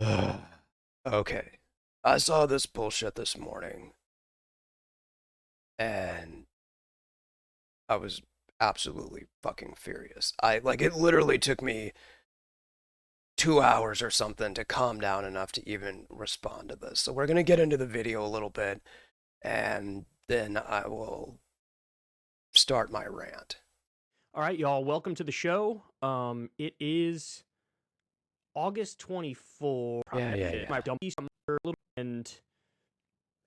Okay. I saw this bullshit this morning and I was absolutely fucking furious. It literally took me 2 hours or something to calm down enough to even respond to this. So we're gonna get into the video a little bit and then I will start my rant. All right, y'all, welcome to the show. It is August 24th. Yeah, yeah, yeah. And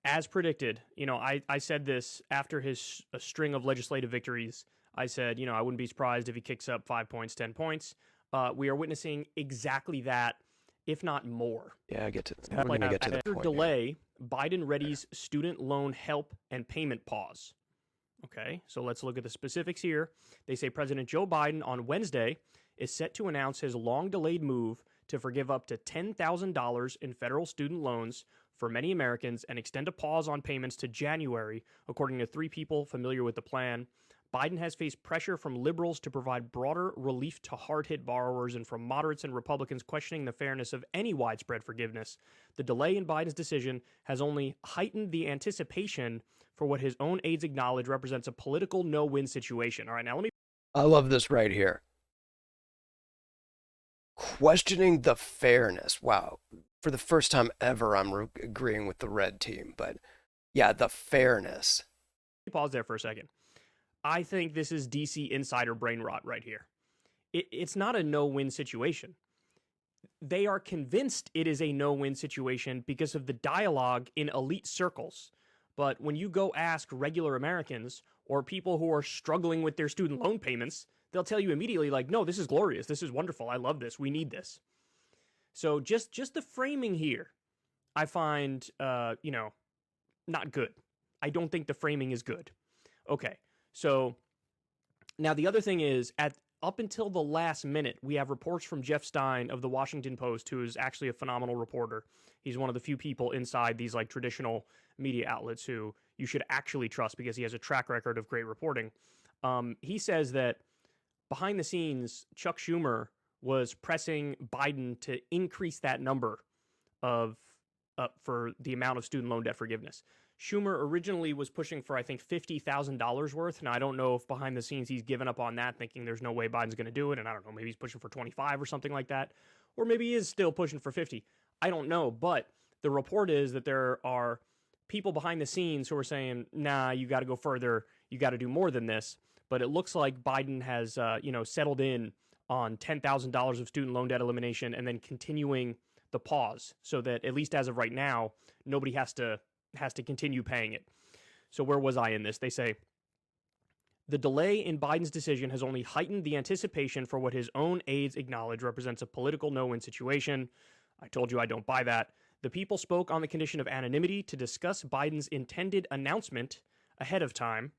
as predicted, I said this after his a string of legislative victories. I said, I wouldn't be surprised if he kicks up 5 points, 10 points. We are witnessing exactly that, if not more. Yeah, we're gonna get to the After point here. delay, Biden readies student loan help and payment pause. Okay, so let's look at the specifics here. They say President Joe Biden on Wednesday is set to announce his long delayed move to forgive up to $10,000 in federal student loans for many Americans and extend a pause on payments to January, according to three people familiar with the plan. Biden has faced pressure from liberals to provide broader relief to hard hit borrowers and from moderates and Republicans questioning the fairness of any widespread forgiveness. The delay in Biden's decision has only heightened the anticipation for what his own aides acknowledge represents a political no win situation. All right, now let me. I love this right here. Questioning the fairness. Wow. For the first time ever, I'm agreeing with the red team, but yeah, the fairness. Pause there for a second. I think this is DC insider brain rot right here. It's not a no win situation. They are convinced it is a no win situation because of the dialogue in elite circles. But when you go ask regular Americans or people who are struggling with their student loan payments, they'll tell you immediately, like, no, this is glorious. This is wonderful. I love this. We need this. So just the framing here, I find, not good. I don't think the framing is good. Okay, so now the other thing is, at up until the last minute, we have reports from Jeff Stein of the Washington Post, who is actually a phenomenal reporter. He's one of the few people inside these like traditional media outlets who you should actually trust because he has a track record of great reporting. He says that behind the scenes, Chuck Schumer was pressing Biden to increase that number of for the amount of student loan debt forgiveness. Schumer originally was pushing for, I think, $50,000 worth. Now, I don't know if behind the scenes he's given up on that, thinking there's no way Biden's going to do it. And I don't know, maybe he's pushing for 25 or something like that. Or maybe he is still pushing for 50. I don't know. But the report is that there are people behind the scenes who are saying, nah, you got to go further. You got to do more than this. But it looks like Biden has, settled in on $10,000 of student loan debt elimination and then continuing the pause so that at least as of right now, nobody has to continue paying it. So where was I in this? They say the delay in Biden's decision has only heightened the anticipation for what his own aides acknowledge represents a political no-win situation. I told you I don't buy that. The people spoke on the condition of anonymity to discuss Biden's intended announcement ahead of time.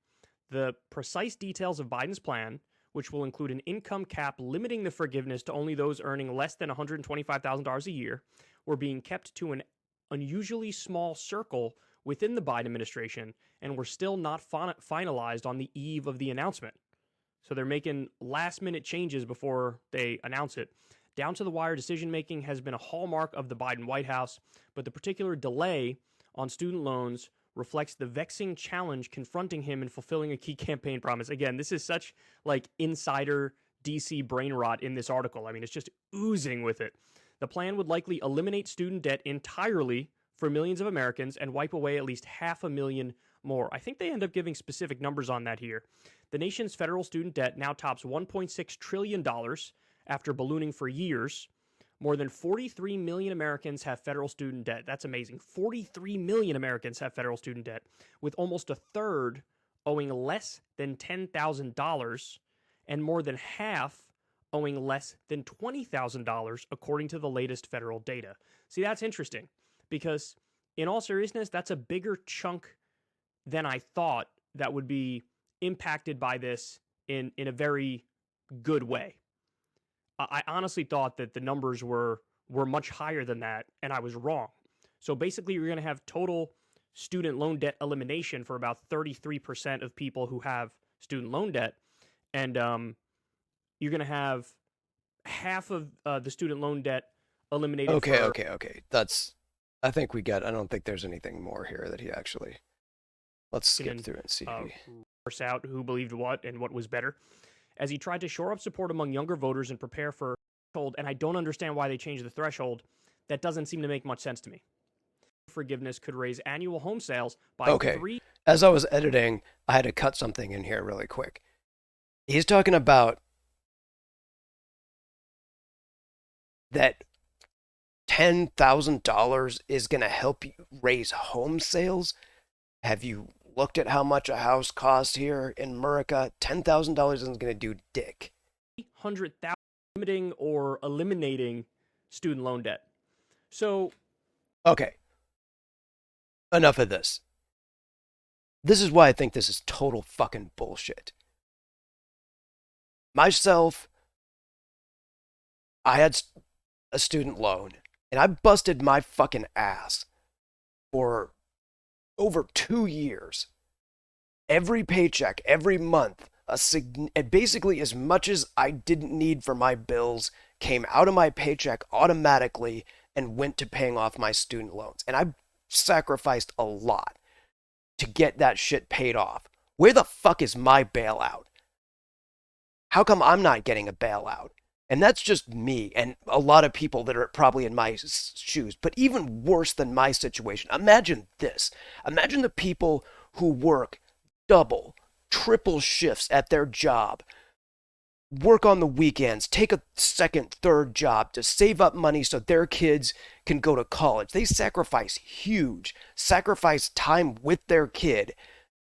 The precise details of Biden's plan, which will include an income cap limiting the forgiveness to only those earning less than $125,000 a year, were being kept to an unusually small circle within the Biden administration and were still not finalized on the eve of the announcement. So they're making last minute changes before they announce it. Down to the wire decision making has been a hallmark of the Biden White House, but the particular delay on student loans reflects the vexing challenge confronting him in fulfilling a key campaign promise. Again, this is such like insider DC brain rot in this article. I mean, it's just oozing with it. The plan would likely eliminate student debt entirely for millions of Americans and wipe away at least 500,000 more. I think they end up giving specific numbers on that here. The nation's federal student debt now tops $1.6 trillion after ballooning for years. More than 43 million Americans have federal student debt. That's amazing. 43 million Americans have federal student debt, with almost a third owing less than $10,000 and more than half owing less than $20,000, according to the latest federal data. See, that's interesting because, in all seriousness, that's a bigger chunk than I thought that would be impacted by this in a very good way. I honestly thought that the numbers were much higher than that, and I was wrong. So basically, you're going to have total student loan debt elimination for about 33% of people who have student loan debt, and you're going to have half of the student loan debt eliminated Okay, for okay, okay. That's. I think we get. I don't think there's anything more here that he actually. Let's skip and through and see if he. force out who believed what and what was better, as he tried to shore up support among younger voters and prepare for threshold. And I don't understand why they changed the threshold. That doesn't seem to make much sense to me. Forgiveness could raise annual home sales by Okay. 3. As I was editing, I had to cut something in here really quick. He's talking about that $10,000 is going to help you raise home sales. Have you looked at how much a house costs here in America? $10,000 isn't going to do dick. 100,000 limiting or eliminating student loan debt. So, Okay, enough of this. This is why I think this is total fucking bullshit. Myself, I had a student loan, and I busted my fucking ass for over 2 years. Every paycheck, every month, basically as much as I didn't need for my bills came out of my paycheck automatically and went to paying off my student loans. And I sacrificed a lot to get that shit paid off. Where the fuck is my bailout? How come I'm not getting a bailout? And that's just me and a lot of people that are probably in my shoes. But even worse than my situation, imagine this. Imagine the people who work double, triple shifts at their job, work on the weekends, take a second, third job to save up money so their kids can go to college. They sacrifice time with their kid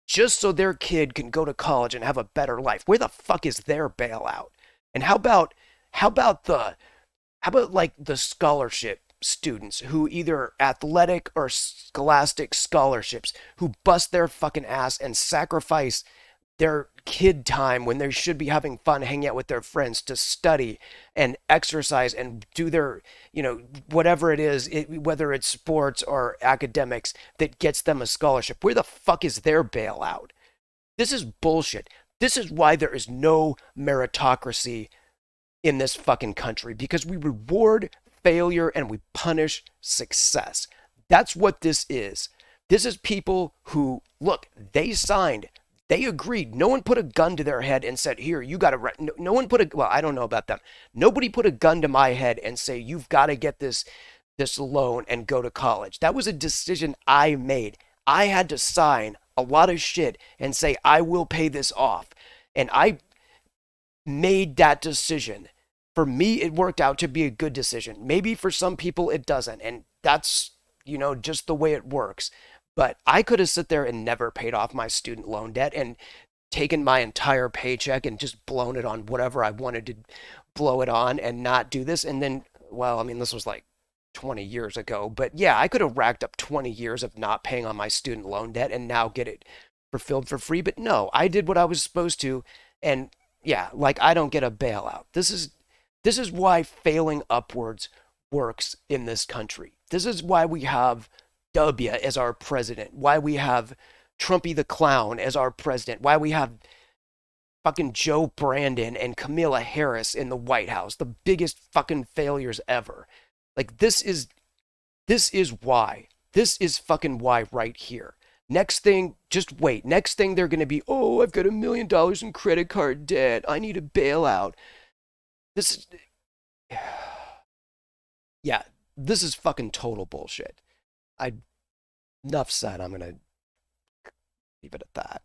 just so their kid can go to college and have a better life. Where the fuck is their bailout? And how about like the scholarship students who either athletic or scholastic scholarships who bust their fucking ass and sacrifice their kid time when they should be having fun hanging out with their friends to study and exercise and do their, whatever it is, whether it's sports or academics that gets them a scholarship. Where the fuck is their bailout? This is bullshit. This is why there is no meritocracy in this fucking country, because we reward failure and we punish success. That's what this is. This is people who, look, they signed, they agreed. No one put a gun to their head and said, here, you got to, no one put well, I don't know about them. Nobody put a gun to my head and say, you've got to get this loan and go to college. That was a decision I made. I had to sign a lot of shit and say, I will pay this off. And I made that decision. For me, it worked out to be a good decision. Maybe for some people it doesn't, and that's, just the way it works. But I could have sit there and never paid off my student loan debt and taken my entire paycheck and just blown it on whatever I wanted to blow it on and not do this. And then, well, I mean, this was like 20 years ago, but yeah, I could have racked up 20 years of not paying on my student loan debt and now get it fulfilled for free. But no, I did what I was supposed to. And yeah, like I don't get a bailout. This is why failing upwards works in this country. This is why we have W as our president, why we have Trumpy the Clown as our president, why we have fucking Joe Brandon and Kamala Harris in the White House, the biggest fucking failures ever. Like this is why. This is fucking why right here. Next thing, just wait. Next thing they're going to be, oh, I've got $1 million in credit card debt. I need a bailout. This is, yeah, this is fucking total bullshit. Enough said. I'm gonna leave it at that.